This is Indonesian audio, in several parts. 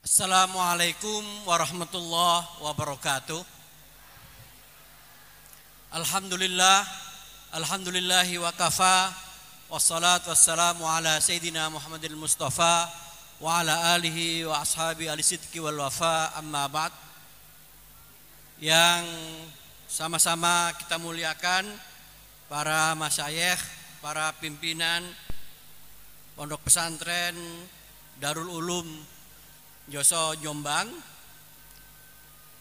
Assalamualaikum warahmatullahi wabarakatuh. Alhamdulillah, alhamdulillahi wa kafa, wassalatu wassalamu ala sayyidina Muhammadil Mustafa wa ala alihi wa ashabi alisidki wal wafa, amma ba'd. Yang sama-sama kita muliakan para masyayikh, para pimpinan pondok pesantren Darul Ulum Joso Jombang,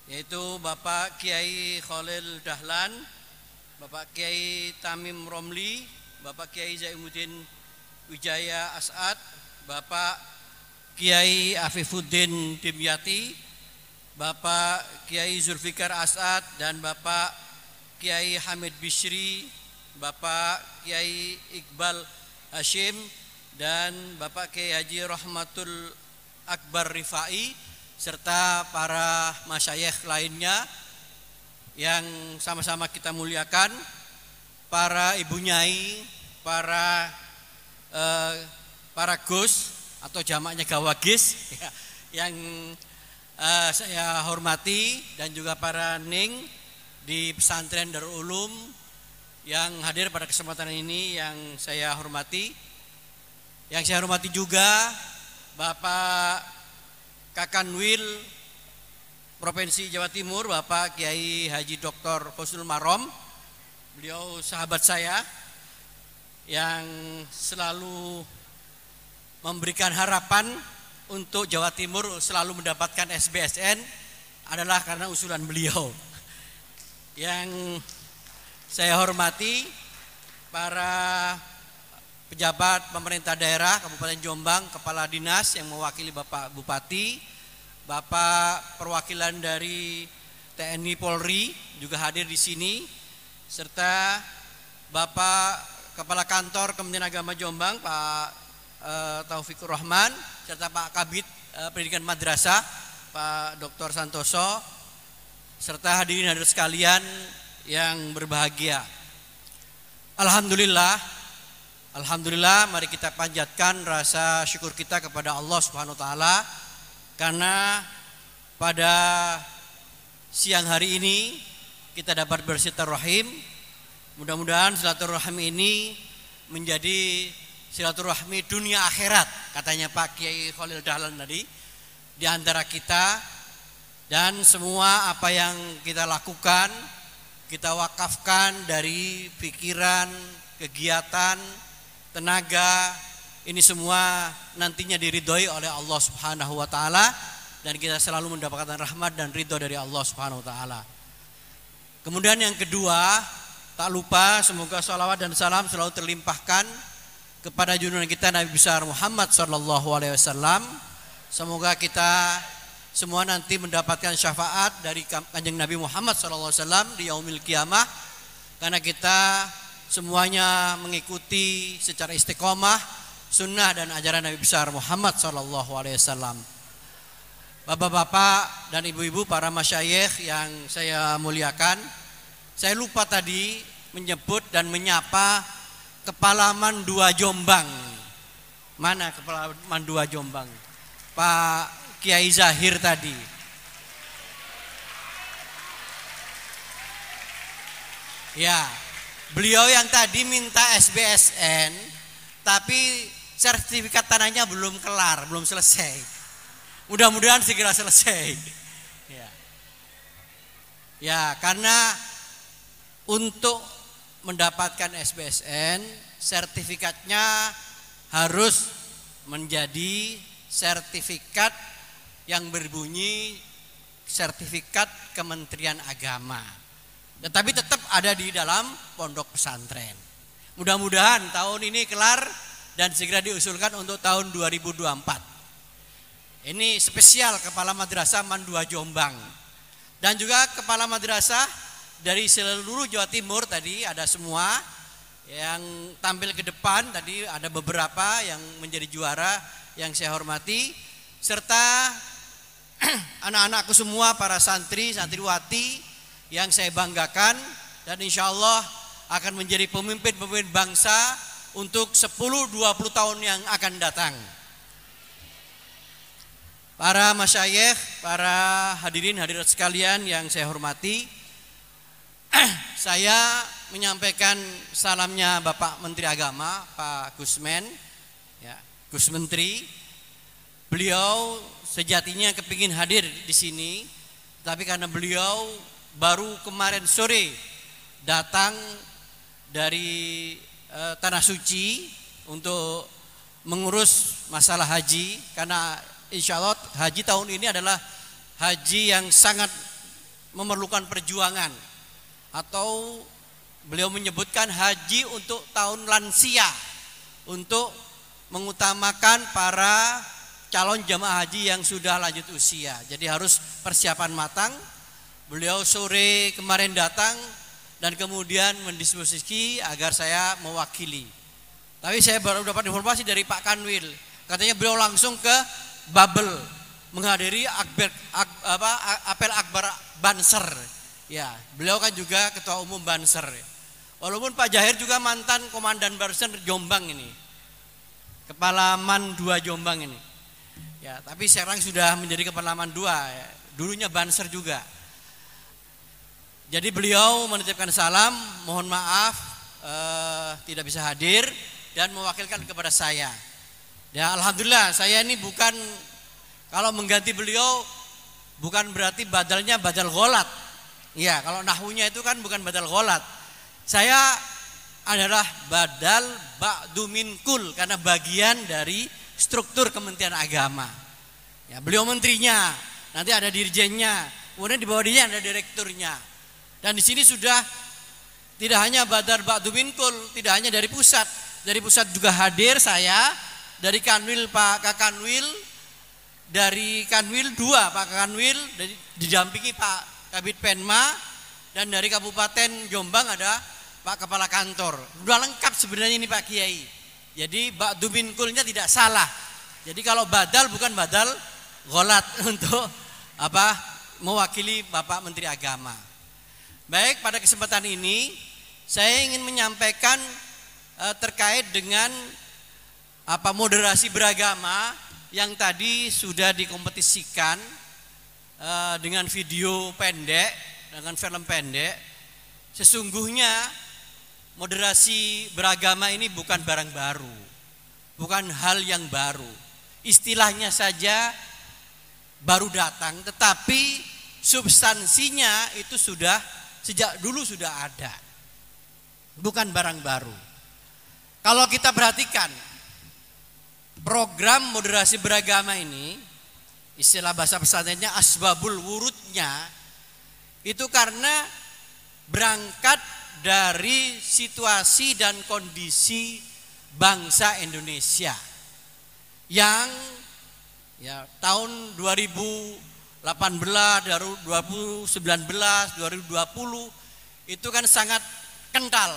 yaitu Bapak Kiai Khalil Dahlan, Bapak Kiai Tamim Romli, Bapak Kiai Zainuddin Wijaya As'ad, Bapak Kiai Afifuddin Dimyati, Bapak Kiai Zulfikar As'ad, dan Bapak Kiai Hamid Bishri, Bapak Kiai Iqbal Hashim, dan Bapak Kiai Haji Rahmatul Akbar Rifai, serta para masyayikh lainnya yang sama-sama kita muliakan, para ibu nyai, para gus atau jamaknya gawagis yang saya hormati, dan juga para ning di pesantren Darul Ulum yang hadir pada kesempatan ini yang saya hormati. Yang saya hormati juga Bapak Kakanwil Provinsi Jawa Timur, Bapak Kiai Haji Dr. Husnul Marom. Beliau sahabat saya yang selalu memberikan harapan untuk Jawa Timur selalu mendapatkan SBSN, adalah karena usulan beliau. Yang saya hormati para pejabat pemerintah daerah Kabupaten Jombang, kepala dinas yang mewakili Bapak Bupati, Bapak perwakilan dari TNI Polri juga hadir di sini, serta Bapak Kepala Kantor Kementerian Agama Jombang, Pak Taufikur Rahman, serta Pak Kabid Pendidikan Madrasah, Pak Dr. Santoso, serta hadirin sekalian yang berbahagia. Alhamdulillah, mari kita panjatkan rasa syukur kita kepada Allah Subhanahu wa taala, karena pada siang hari ini kita dapat bersilaturahim. Mudah-mudahan silaturahim ini menjadi silaturahmi dunia akhirat, katanya Pak Kiai Khalil Dahlan tadi, di antara kita. Dan semua apa yang kita lakukan, kita wakafkan dari pikiran, kegiatan, tenaga, ini semua nantinya diridhoi oleh Allah Subhanahu wa taala, dan kita selalu mendapatkan rahmat dan ridho dari Allah Subhanahu wa taala. Kemudian yang kedua, tak lupa semoga salawat dan salam selalu terlimpahkan kepada junjungan kita Nabi besar Muhammad sallallahu alaihi wasallam. Semoga kita semua nanti mendapatkan syafaat dari Kanjeng Nabi Muhammad sallallahu alaihi wasallam di yaumil kiamah, karena kita semuanya mengikuti secara istiqomah sunnah dan ajaran Nabi besar Muhammad sallallahu alaihi wasallam. Bapak-bapak dan ibu-ibu, para masyayikh yang saya muliakan, saya lupa tadi menyebut dan menyapa Kepala Mandua Jombang. Mana Kepala Mandua Jombang? Pak Kiai Zahir tadi. Ya, beliau yang tadi minta SBSN, tapi sertifikat tanahnya belum kelar, belum selesai. Mudah-mudahan segera selesai. Ya, karena untuk mendapatkan SBSN, sertifikatnya harus menjadi sertifikat yang berbunyi sertifikat Kementerian Agama. Tetapi tetap ada di dalam pondok pesantren. Mudah-mudahan tahun ini kelar dan segera diusulkan untuk tahun 2024. Ini spesial Kepala Madrasah Mandua Jombang. Dan juga Kepala Madrasah dari seluruh Jawa Timur tadi ada semua yang tampil ke depan. Tadi ada beberapa yang menjadi juara yang saya hormati. Serta anak-anakku semua, para santri, santriwati yang saya banggakan, dan insya Allah akan menjadi pemimpin-pemimpin bangsa untuk 10-20 tahun yang akan datang. para masyayikh, para hadirin hadirat sekalian yang saya hormati, saya menyampaikan salamnya Bapak Menteri Agama, Pak Gusmen, ya, Gus Menteri. Beliau sejatinya kepingin hadir di sini, tapi karena beliau baru kemarin sore datang dari Tanah Suci untuk mengurus masalah haji, karena insya Allah haji tahun ini adalah haji yang sangat memerlukan perjuangan, atau beliau menyebutkan haji untuk tahun lansia, untuk mengutamakan para calon jamaah haji yang sudah lanjut usia. Jadi harus persiapan matang. Beliau sore kemarin datang dan kemudian mendisposisi agar saya mewakili. Tapi saya baru dapat informasi dari Pak Kanwil, katanya beliau langsung ke Babel menghadiri apel akbar Banser. Ya, beliau kan juga ketua umum Banser. Walaupun Pak Jahir juga mantan komandan Banser Jombang ini, kepala Man 2 Jombang ini. Ya, tapi sekarang sudah menjadi kepala Man 2. Ya. Dulunya Banser juga. Jadi beliau menitipkan salam, mohon maaf tidak bisa hadir dan mewakilkan kepada saya. Ya, alhamdulillah saya ini bukan, kalau mengganti beliau bukan berarti badalnya badal gholat. Ya, kalau nahwunya itu kan bukan badal gholat. Saya adalah badal ba'du min kul, karena bagian dari struktur Kementerian Agama. Ya, beliau menterinya, nanti ada dirjennya, kemudian di bawah dia ada direkturnya. Dan di sini sudah tidak hanya badal ba'du min kul, tidak hanya dari pusat juga hadir saya, dari Kanwil Pak Kakanwil, dari Kanwil 2 Pak Kakanwil, didampingi Pak Kabid Penma, dan dari Kabupaten Jombang ada Pak Kepala Kantor. Sudah lengkap sebenarnya ini Pak Kiai. Jadi ba'du min kulnya tidak salah. Jadi kalau badal bukan badal gholat untuk mewakili Bapak Menteri Agama. Baik, pada kesempatan ini saya ingin menyampaikan terkait dengan moderasi beragama yang tadi sudah dikompetisikan dengan video pendek, dengan film pendek. Sesungguhnya moderasi beragama ini bukan barang baru, bukan hal yang baru. Istilahnya saja baru datang, tetapi substansinya itu sudah sejak dulu sudah ada, bukan barang baru. Kalau kita perhatikan program moderasi beragama ini, istilah bahasa pesantrennya asbabul wurudnya, itu karena berangkat dari situasi dan kondisi bangsa Indonesia yang ya tahun 2018, 2019, 2020 itu kan sangat kental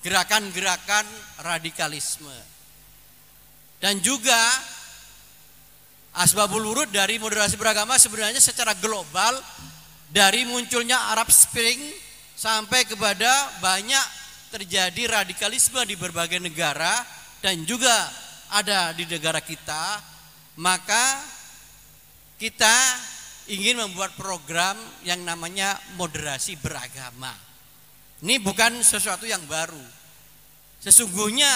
gerakan-gerakan radikalisme. Dan juga asbabul wurud dari moderasi beragama sebenarnya secara global, dari munculnya Arab Spring sampai kepada banyak terjadi radikalisme di berbagai negara dan juga ada di negara kita, maka kita ingin membuat program yang namanya moderasi beragama. Ini bukan sesuatu yang baru. Sesungguhnya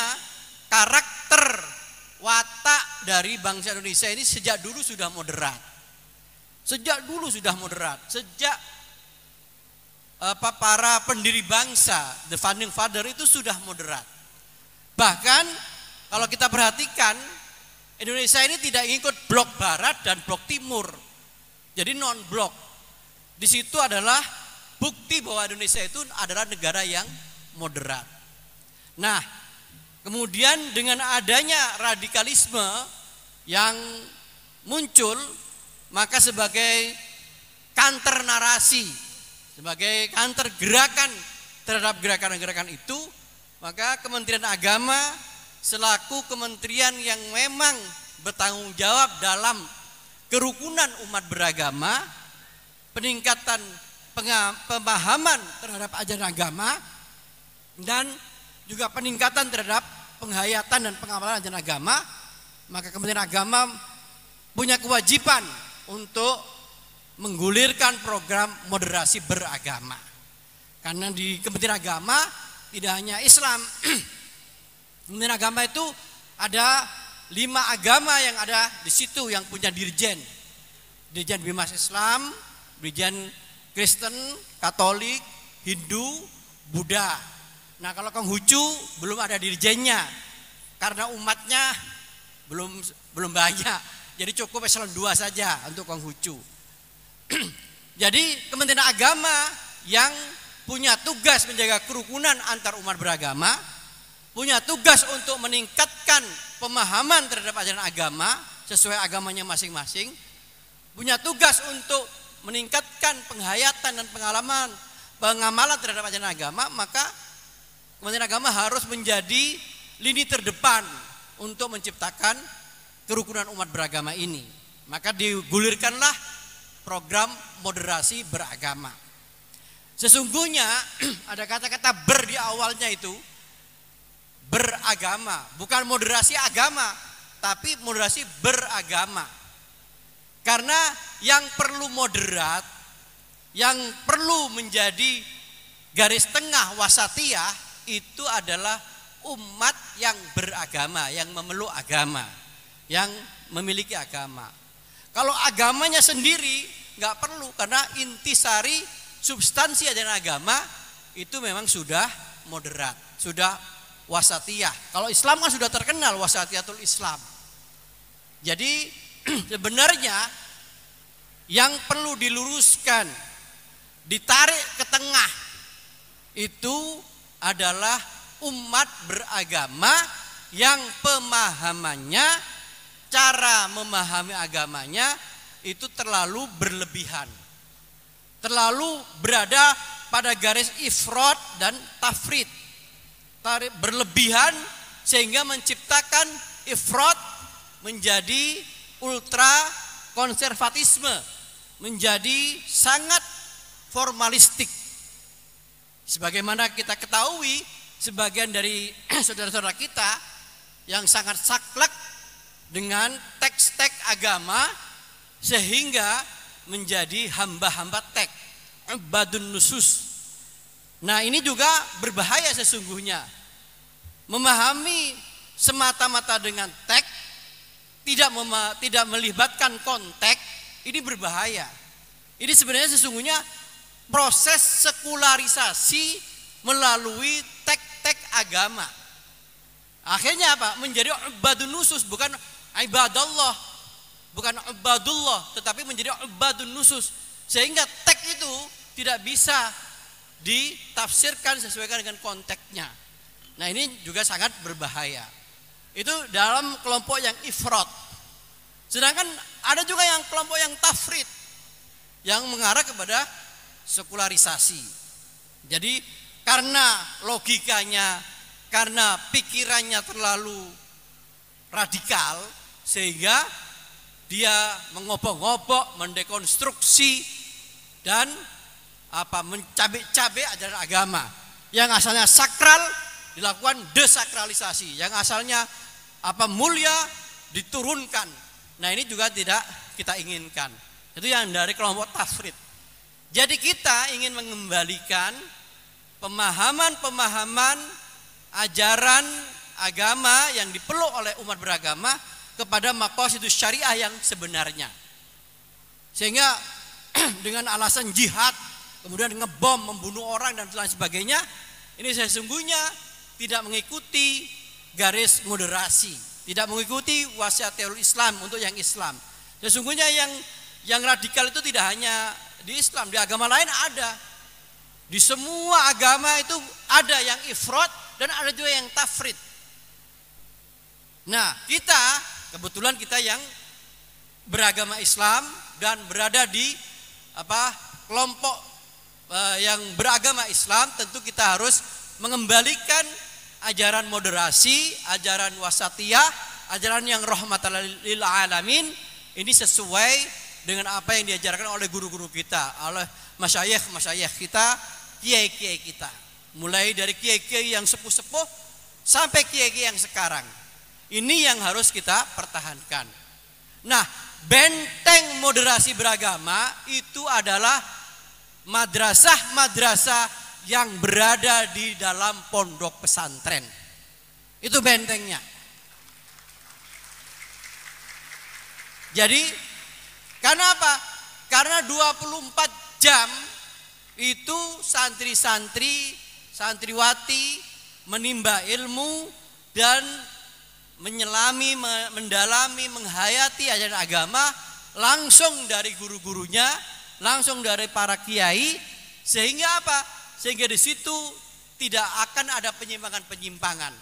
karakter watak dari bangsa Indonesia ini sejak dulu sudah moderat. Sejak dulu sudah moderat. Sejak para pendiri bangsa, the founding father itu sudah moderat. Bahkan kalau kita perhatikan, Indonesia ini tidak ikut blok barat dan blok timur. Jadi non blok. Di situ adalah bukti bahwa Indonesia itu adalah negara yang moderat. Nah, kemudian dengan adanya radikalisme yang muncul, maka sebagai counter narasi, sebagai counter gerakan terhadap gerakan-gerakan itu, maka Kementerian Agama selaku kementerian yang memang bertanggung jawab dalam kerukunan umat beragama, peningkatan pemahaman terhadap ajaran agama, dan juga peningkatan terhadap penghayatan dan pengamalan ajaran agama, maka Kementerian Agama punya kewajiban untuk menggulirkan program moderasi beragama. Karena di Kementerian Agama tidak hanya Islam. Kementerian Agama itu ada 5 agama yang ada di situ yang punya dirjen. Dirjen Bimas Islam, dirjen Kristen, Katolik, Hindu, Buddha. Nah, kalau Konghucu belum ada dirjennya karena umatnya belum banyak. Jadi cukup eselon 2 saja untuk Konghucu. Jadi Kementerian Agama yang punya tugas menjaga kerukunan antar umat beragama, punya tugas untuk meningkatkan pemahaman terhadap ajaran agama sesuai agamanya masing-masing, punya tugas untuk meningkatkan penghayatan dan pengamalan terhadap ajaran agama, maka Kementerian Agama harus menjadi lini terdepan untuk menciptakan kerukunan umat beragama ini. Maka digulirkanlah program moderasi beragama. Sesungguhnya ada kata-kata ber di awalnya itu, beragama, bukan moderasi agama, tapi moderasi beragama. Karena yang perlu moderat, yang perlu menjadi garis tengah wasatiyah itu adalah umat yang beragama, yang memeluk agama, yang memiliki agama. Kalau agamanya sendiri nggak perlu, karena intisari substansi ajaran agama itu memang sudah moderat, sudah wasatiyah. Kalau Islam kan sudah terkenal wasatiyatul Islam. Jadi sebenarnya yang perlu diluruskan, ditarik ke tengah itu adalah umat beragama yang pemahamannya, cara memahami agamanya itu terlalu berlebihan, terlalu berada pada garis ifrat dan tafrid, berlebihan sehingga menciptakan ifrat menjadi ultra konservatisme, menjadi sangat formalistik. Sebagaimana kita ketahui, sebagian dari saudara-saudara kita yang sangat saklek dengan teks-teks agama sehingga menjadi hamba-hamba teks, ibadun nusus. Nah, ini juga berbahaya sesungguhnya. Memahami semata-mata dengan teks, tidak melibatkan konteks, ini berbahaya. Ini sebenarnya sesungguhnya proses sekularisasi melalui teks-teks agama. Akhirnya apa? Menjadi ibadun nusus, bukan ibadallah, bukan ibadullah, tetapi menjadi ibadun nusus. Sehingga teks itu tidak bisa ditafsirkan sesuai dengan konteksnya. Nah, ini juga sangat berbahaya. Itu dalam kelompok yang ifrat. Sedangkan ada juga yang kelompok yang tafrid, yang mengarah kepada sekularisasi. Jadi karena logikanya, karena pikirannya terlalu radikal, sehingga dia mengobok-obok, mendekonstruksi dan mencabik-cabik ajaran agama. Yang asalnya sakral dilakukan desakralisasi, yang asalnya mulia diturunkan. Nah, ini juga tidak kita inginkan. Itu yang dari kelompok tafrid. Jadi kita ingin mengembalikan pemahaman-pemahaman ajaran agama yang dipeluk oleh umat beragama kepada maqasidus syariah yang sebenarnya. Sehingga dengan alasan jihad, kemudian ngebom, membunuh orang dan lain sebagainya, ini sesungguhnya tidak mengikuti garis moderasi, tidak mengikuti wasiatul Islam untuk yang Islam. Sesungguhnya yang radikal itu tidak hanya di Islam, di agama lain ada. Di semua agama itu ada yang ifrat dan ada juga yang tafrid. Nah, kebetulan kita yang beragama Islam dan berada di kelompok yang beragama Islam, tentu kita harus mengembalikan ajaran moderasi, ajaran wasatiyah, ajaran yang rahmatan lil alamin. Ini sesuai dengan apa yang diajarkan oleh guru-guru kita, oleh masyayikh kita, kiai-kiai kita. Mulai dari kiai-kiai yang sepuh-sepuh sampai kiai-kiai yang sekarang. Ini yang harus kita pertahankan. Nah, benteng moderasi beragama itu adalah madrasah-madrasah yang berada di dalam pondok pesantren. Itu bentengnya. Jadi karena apa? Karena 24 jam itu santri-santri, santriwati menimba ilmu dan menyelami, mendalami, menghayati ajaran agama langsung dari guru-gurunya, langsung dari para kiai, sehingga apa? Sehingga di situ tidak akan ada penyimpangan-penyimpangan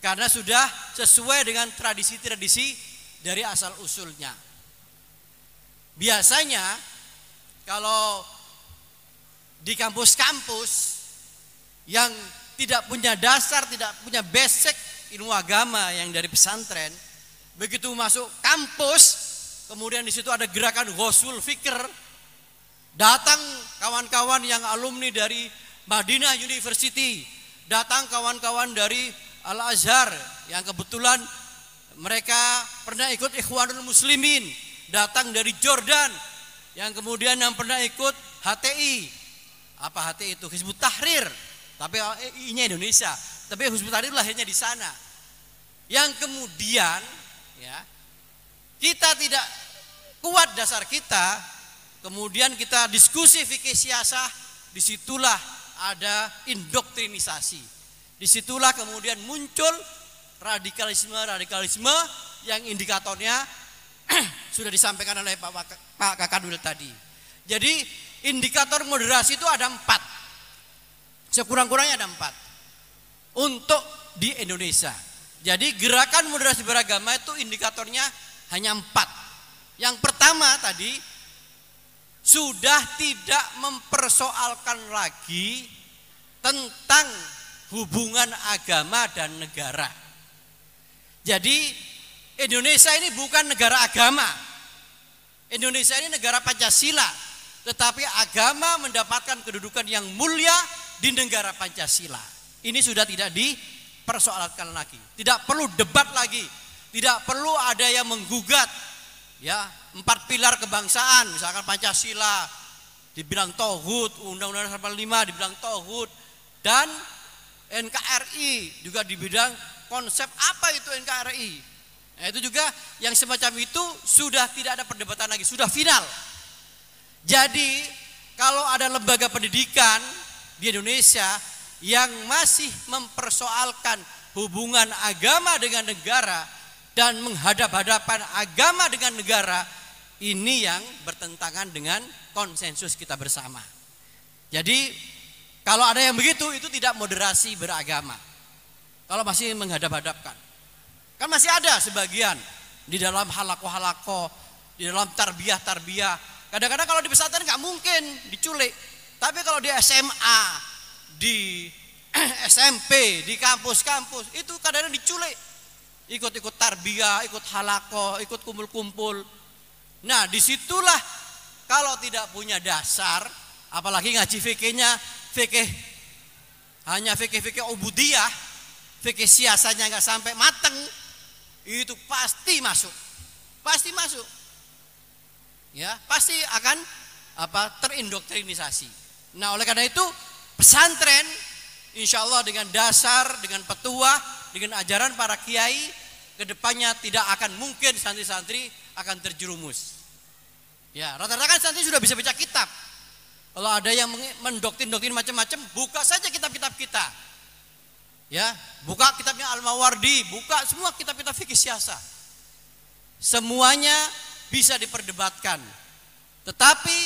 karena sudah sesuai dengan tradisi-tradisi dari asal usulnya. Biasanya kalau di kampus-kampus yang tidak punya dasar, tidak punya basic ilmu agama yang dari pesantren, begitu masuk kampus, kemudian di situ ada gerakan Ghosul Fikr, datang kawan-kawan yang alumni dari Madinah University, datang kawan-kawan dari Al-Azhar yang kebetulan mereka pernah ikut Ikhwanul Muslimin, datang dari Jordan yang kemudian yang pernah ikut HTI. Apa HTI itu? Hizbut Tahrir. Tapi I-nya Indonesia. Tapi Hizbut Tahrir lahirnya di sana. Yang kemudian ya, kita tidak kuat dasar kita, kemudian kita diskusi fikih siasah, disitulah ada indoktrinisasi. Disitulah kemudian muncul radikalisme yang indikatornya sudah disampaikan oleh Pak Kakadul tadi. Jadi indikator moderasi itu ada 4. Sekurang-kurangnya ada 4 untuk di Indonesia. Jadi gerakan moderasi beragama itu indikatornya hanya 4. Yang pertama tadi, sudah tidak mempersoalkan lagi tentang hubungan agama dan negara. Jadi Indonesia ini bukan negara agama. Indonesia ini negara Pancasila. Tetapi agama mendapatkan kedudukan yang mulia di negara Pancasila. Ini sudah tidak dipersoalkan lagi. Tidak perlu debat lagi. Tidak perlu ada yang menggugat. Ya, 4 pilar kebangsaan, misalkan Pancasila dibilang tauhid, Undang-Undang 45 dibilang tauhid, dan NKRI juga dibilang konsep apa itu NKRI. Nah, itu juga yang semacam itu sudah tidak ada perdebatan lagi, sudah final. Jadi kalau ada lembaga pendidikan di Indonesia yang masih mempersoalkan hubungan agama dengan negara dan menghadap-hadapan agama dengan negara, ini yang bertentangan dengan konsensus kita bersama. Jadi kalau ada yang begitu, itu tidak moderasi beragama. Kalau masih menghadap-hadapkan. Kan masih ada sebagian di dalam halako-halako, di dalam tarbiyah-tarbiyah. Kadang-kadang kalau di pesantren nggak mungkin diculik. Tapi kalau di SMA, di SMP, di kampus-kampus, itu kadang-kadang diculik. Ikut-ikut tarbiyah, ikut halako, ikut kumpul-kumpul. Nah, disitulah kalau tidak punya dasar, apalagi ngaji fikihnya, hanya fikih ubudiyah, fikih siasanya nggak sampai mateng, itu pasti masuk, ya pasti akan terindoktrinisasi. Nah, oleh karena itu pesantren, insya Allah dengan dasar, dengan petuah, dengan ajaran para kiai, kedepannya tidak akan mungkin santri-santri akan terjerumus. Ya, rata-rata kan santri sudah bisa baca kitab. Kalau ada yang mendoktrin-doktrin macam-macam, buka saja kitab-kitab kita. Ya, buka kitabnya Al-Mawardi, buka semua kitab-kitab fikih siasah. Semuanya bisa diperdebatkan. Tetapi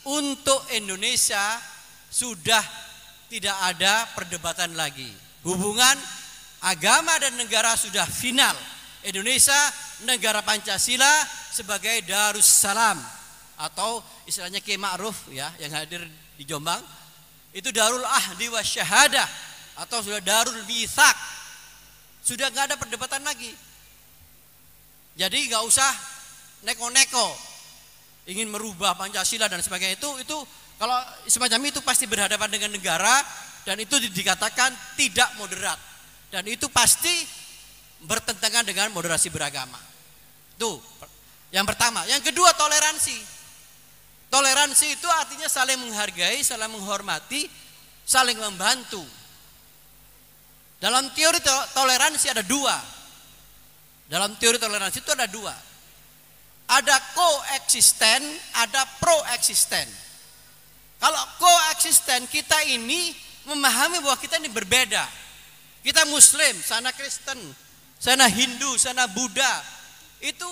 untuk Indonesia sudah tidak ada perdebatan lagi. Hubungan agama dan negara sudah final. Indonesia negara Pancasila sebagai Darussalam, atau istilahnya Kiai Ma'ruf ya yang hadir di Jombang, itu Darul Ahdi wa Syahadah, atau sudah Darul Mitsaq. Sudah nggak ada perdebatan lagi. Jadi nggak usah neko-neko ingin merubah Pancasila dan sebagainya. Itu kalau semacam itu pasti berhadapan dengan negara, dan itu dikatakan tidak moderat, dan itu pasti bertentangan dengan moderasi beragama. Tuh Yang pertama. Yang kedua, toleransi. Toleransi itu artinya saling menghargai, saling menghormati, saling membantu. Dalam teori toleransi ada dua. Dalam teori toleransi itu ada dua. Ada koeksisten, ada proeksisten. Kalau koeksisten, kita ini memahami bahwa kita ini berbeda. Kita Muslim, sana Kristen, sana Hindu, sana Buddha. Itu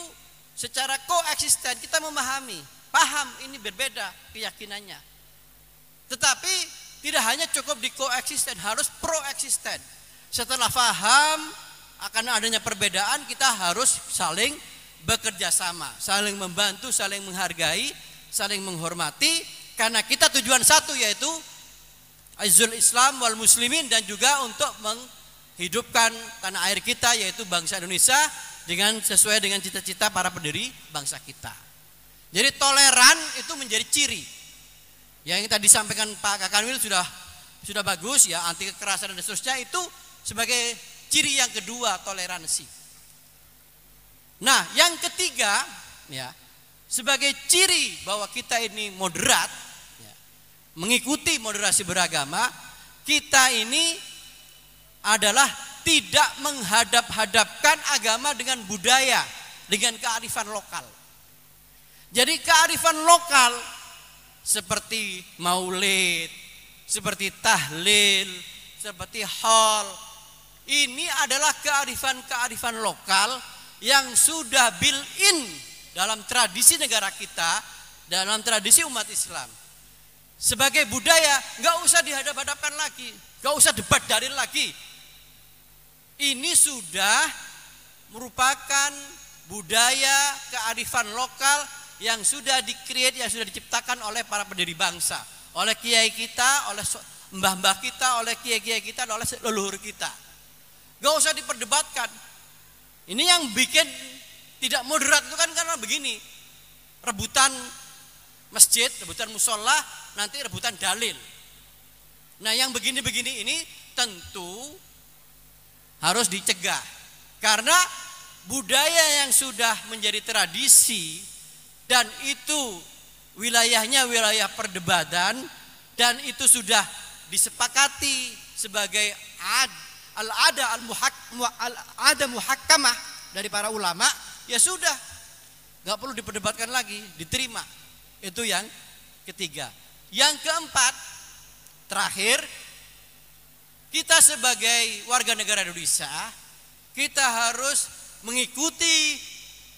secara koeksisten kita memahami, paham ini berbeda keyakinannya. Tetapi tidak hanya cukup di koeksisten, harus proeksisten. Setelah paham akan adanya perbedaan, kita harus saling bekerja sama, saling membantu, saling menghargai, saling menghormati, karena kita tujuan satu, yaitu Izzul Islam wal Muslimin, dan juga untuk menghidupkan tanah air kita, yaitu bangsa Indonesia, dengan sesuai dengan cita-cita para pendiri bangsa kita. Jadi toleran itu menjadi ciri. Yang tadi disampaikan Pak Kakanwil sudah bagus ya, anti kekerasan dan seterusnya, itu sebagai ciri yang kedua, toleransi. Nah, yang ketiga ya, sebagai ciri bahwa kita ini moderat ya, mengikuti moderasi beragama, kita ini adalah tidak menghadap-hadapkan agama dengan budaya, dengan kearifan lokal. Jadi kearifan lokal seperti maulid, seperti tahlil, seperti haul, ini adalah kearifan-kearifan lokal yang sudah built-in dalam tradisi negara kita, dalam tradisi umat Islam. Sebagai budaya, nggak usah dihadap-hadapkan lagi, nggak usah debat dalil lagi. Ini sudah merupakan budaya kearifan lokal yang sudah di-create, yang sudah diciptakan oleh para pendiri bangsa, oleh kiai kita, oleh mbah-mbah kita, oleh kiai-kiai kita, oleh leluhur kita. Gak usah diperdebatkan. Ini yang bikin tidak moderat itu kan karena begini, rebutan masjid, rebutan musola, nanti rebutan dalil. Nah, yang begini-begini ini tentu harus dicegah, karena budaya yang sudah menjadi tradisi dan itu wilayahnya wilayah perdebatan, dan itu sudah disepakati sebagai al-ada muhakkamah dari para ulama, ya sudah, nggak perlu diperdebatkan lagi, diterima. Itu yang ketiga. Yang keempat, terakhir, kita sebagai warga negara Indonesia, kita harus mengikuti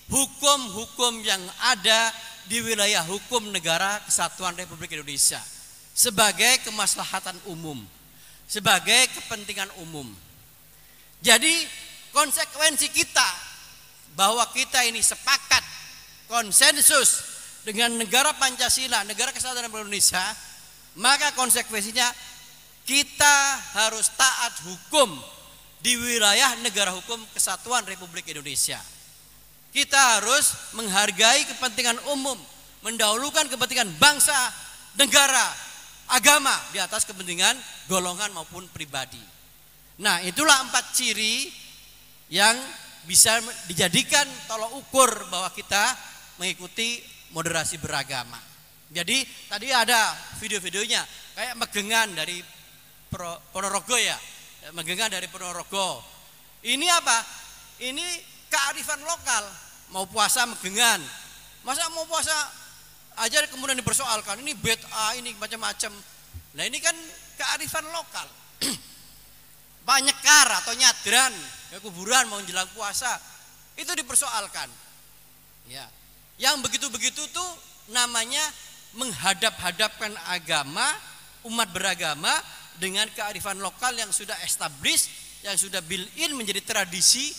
hukum-hukum yang ada di wilayah hukum negara Kesatuan Republik Indonesia sebagai kemaslahatan umum, sebagai kepentingan umum. Jadi konsekuensi kita bahwa kita ini sepakat, konsensus dengan negara Pancasila, negara Kesatuan Republik Indonesia, maka konsekuensinya kita harus taat hukum di wilayah negara hukum Kesatuan Republik Indonesia. Kita harus menghargai kepentingan umum, mendahulukan kepentingan bangsa, negara, agama di atas kepentingan golongan maupun pribadi. Nah, itulah 4 ciri yang bisa dijadikan tolok ukur bahwa kita mengikuti moderasi beragama. Jadi tadi ada video-videonya kayak megengan dari Ponorogo ya, megengan dari Ponorogo. Ini apa? Ini kearifan lokal. Mau puasa megengan, masa mau puasa aja kemudian dipersoalkan, ini bid'ah, ini macam-macam. Nah, ini kan kearifan lokal. Nyekar atau nyadran ke kuburan mau menjelang puasa, itu dipersoalkan. Ya, yang begitu-begitu tuh namanya menghadap-hadapkan agama, umat beragama dengan kearifan lokal yang sudah established, yang sudah built-in menjadi tradisi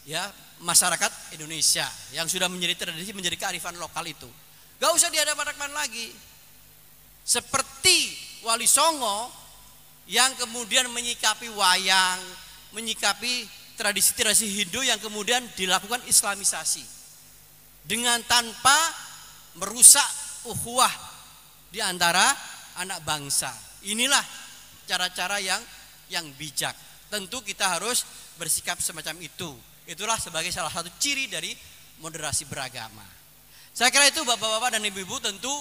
ya masyarakat Indonesia, yang sudah menjadi tradisi, menjadi kearifan lokal itu. Gak usah dihadap-hadapkan lagi. Seperti Wali Songo yang kemudian menyikapi wayang, menyikapi tradisi-tradisi Hindu yang kemudian dilakukan islamisasi dengan tanpa merusak ukhuwah di antara anak bangsa. Inilah cara-cara yang bijak. Tentu kita harus bersikap semacam itu. Itulah sebagai salah satu ciri dari moderasi beragama. Saya kira itu Bapak-bapak dan Ibu-ibu, tentu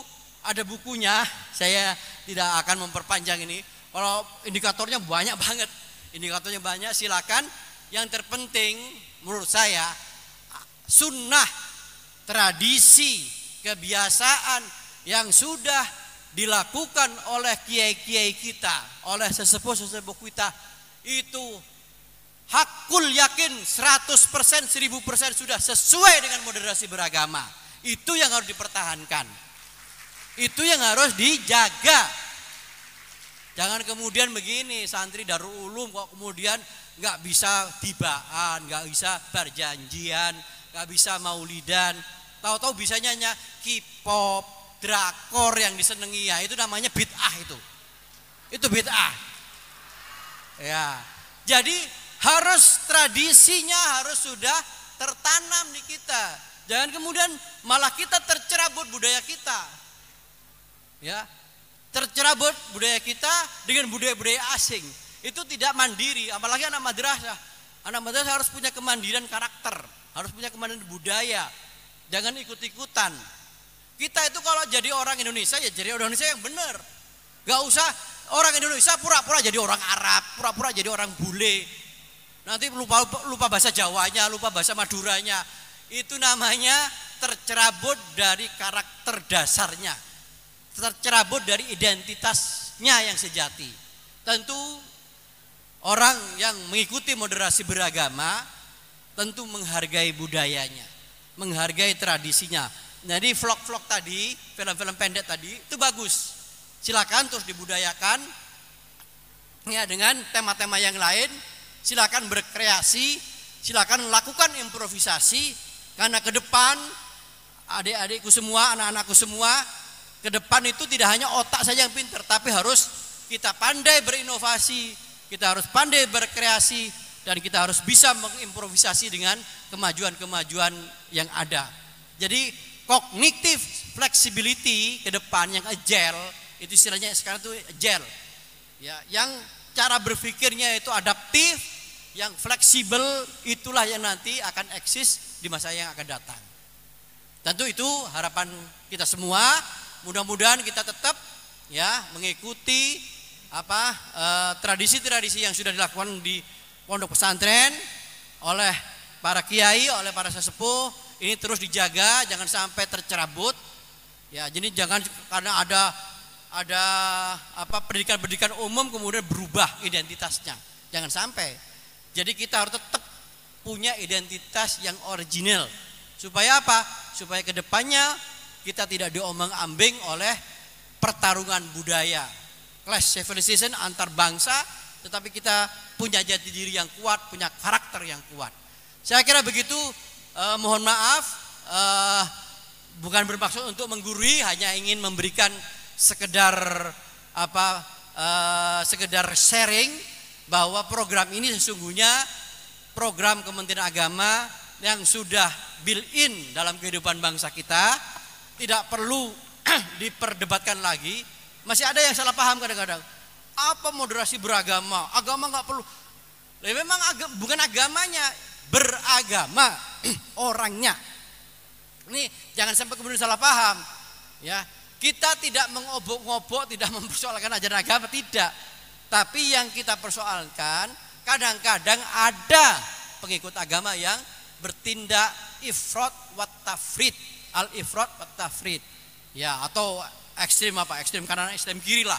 ada bukunya. Saya tidak akan memperpanjang ini. Kalau indikatornya banyak banget. Indikatornya banyak, silakan. Yang terpenting menurut saya sunnah, tradisi, kebiasaan yang sudah dilakukan oleh kiai-kiai kita, oleh sesepuh-sesepuh kita, itu hakul yakin 100%, 1000% sudah sesuai dengan moderasi beragama. Itu yang harus dipertahankan. Itu yang harus dijaga. Jangan kemudian begini, santri Darul Ulum kok kemudian nggak bisa tibaan, nggak bisa berjanjian, nggak bisa maulidan, tahu-tahu bisanya hanya K-pop, drakor yang disenangi, ya itu namanya bid'ah itu bid'ah. Ya, jadi harus tradisinya harus sudah tertanam di kita. Jangan kemudian malah kita tercerabut budaya kita, ya, tercerabut budaya kita dengan budaya-budaya asing. Itu tidak mandiri, apalagi anak madrasah. Anak madrasah harus punya kemandirian karakter, harus punya kemandirian budaya. Jangan ikut-ikutan. Kita itu kalau jadi orang Indonesia, ya jadi orang Indonesia yang benar. Gak usah orang Indonesia pura-pura jadi orang Arab, pura-pura jadi orang bule. Nanti lupa bahasa Jawanya, lupa bahasa Maduranya. Itu namanya tercerabut dari karakter dasarnya, tercerabut dari identitasnya yang sejati. Tentu orang yang mengikuti moderasi beragama tentu menghargai budayanya, menghargai tradisinya. Jadi vlog-vlog tadi, film-film pendek tadi itu bagus. Silakan terus dibudayakan ya, dengan tema-tema yang lain. Silakan berkreasi, silakan lakukan improvisasi, karena ke depan adik-adikku semua, anak-anakku semua, ke depan itu tidak hanya otak saja yang pintar, tapi harus kita pandai berinovasi, kita harus pandai berkreasi, dan kita harus bisa mengimprovisasi dengan kemajuan-kemajuan yang ada. Jadi cognitive flexibility ke depan yang agile, itu istilahnya sekarang itu agile. Ya, yang cara berpikirnya itu adaptif, yang fleksibel, itulah yang nanti akan eksis di masa yang akan datang. Tentu itu harapan kita semua. Mudah-mudahan kita tetap ya mengikuti tradisi-tradisi yang sudah dilakukan di pondok pesantren oleh para kiai, oleh para sesepuh. Ini terus dijaga, jangan sampai tercerabut. Ya, jadi jangan karena ada pendidikan-pendidikan umum kemudian berubah identitasnya. Jangan sampai. Jadi kita harus tetap punya identitas yang original. Supaya apa? Supaya kedepannya kita tidak diombang-ambing oleh pertarungan budaya, clash civilization antar bangsa, tetapi kita punya jati diri yang kuat, punya karakter yang kuat. Saya kira begitu. Mohon maaf, bukan bermaksud untuk menggurui, hanya ingin memberikan sekedar sekedar sharing bahwa program ini sesungguhnya program Kementerian Agama yang sudah built-in dalam kehidupan bangsa kita, tidak perlu diperdebatkan lagi. Masih ada yang salah paham kadang-kadang. Apa moderasi beragama? Agama nggak perlu. Memang bukan agamanya, beragama orangnya. Ini jangan sampai kemudian salah paham. Ya, kita tidak mengobok-ngobok, tidak mempersoalkan ajaran agama, tidak. Tapi yang kita persoalkan, kadang-kadang ada pengikut agama yang bertindak ifrat wat tafrid, al ifrat wat tafrid. Ya, atau ekstrim ekstrim kanan, ekstrim kiri lah.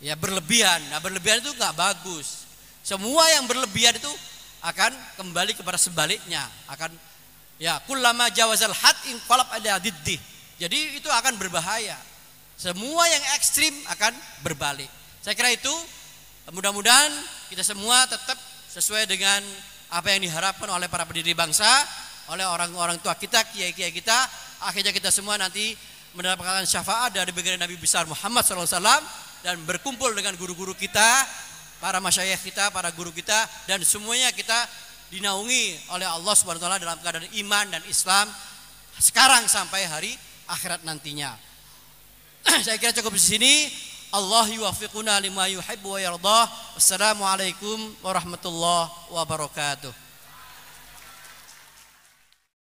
Ya, berlebihan. Nah, berlebihan itu nggak bagus. Semua yang berlebihan itu akan kembali kepada sebaliknya, akan ya kullama jawazal had inqalab ala diddih. Jadi itu akan berbahaya. Semua yang ekstrim akan berbalik. Saya kira itu, mudah-mudahan kita semua tetap sesuai dengan apa yang diharapkan oleh para pendiri bangsa, oleh orang-orang tua kita, kiai-kiai kita. Akhirnya kita semua nanti mendapatkan syafaat dari baginda Nabi besar Muhammad SAW dan berkumpul dengan guru-guru kita, para masyayikh kita, para guru kita, dan semuanya kita dinaungi oleh Allah Subhanahu wa taala dalam keadaan iman dan Islam sekarang sampai hari akhirat nantinya. Saya kira cukup di sini. Allah yuwaffiquna lima yuhibbu wa yardah. Wassalamualaikum warahmatullahi wabarakatuh.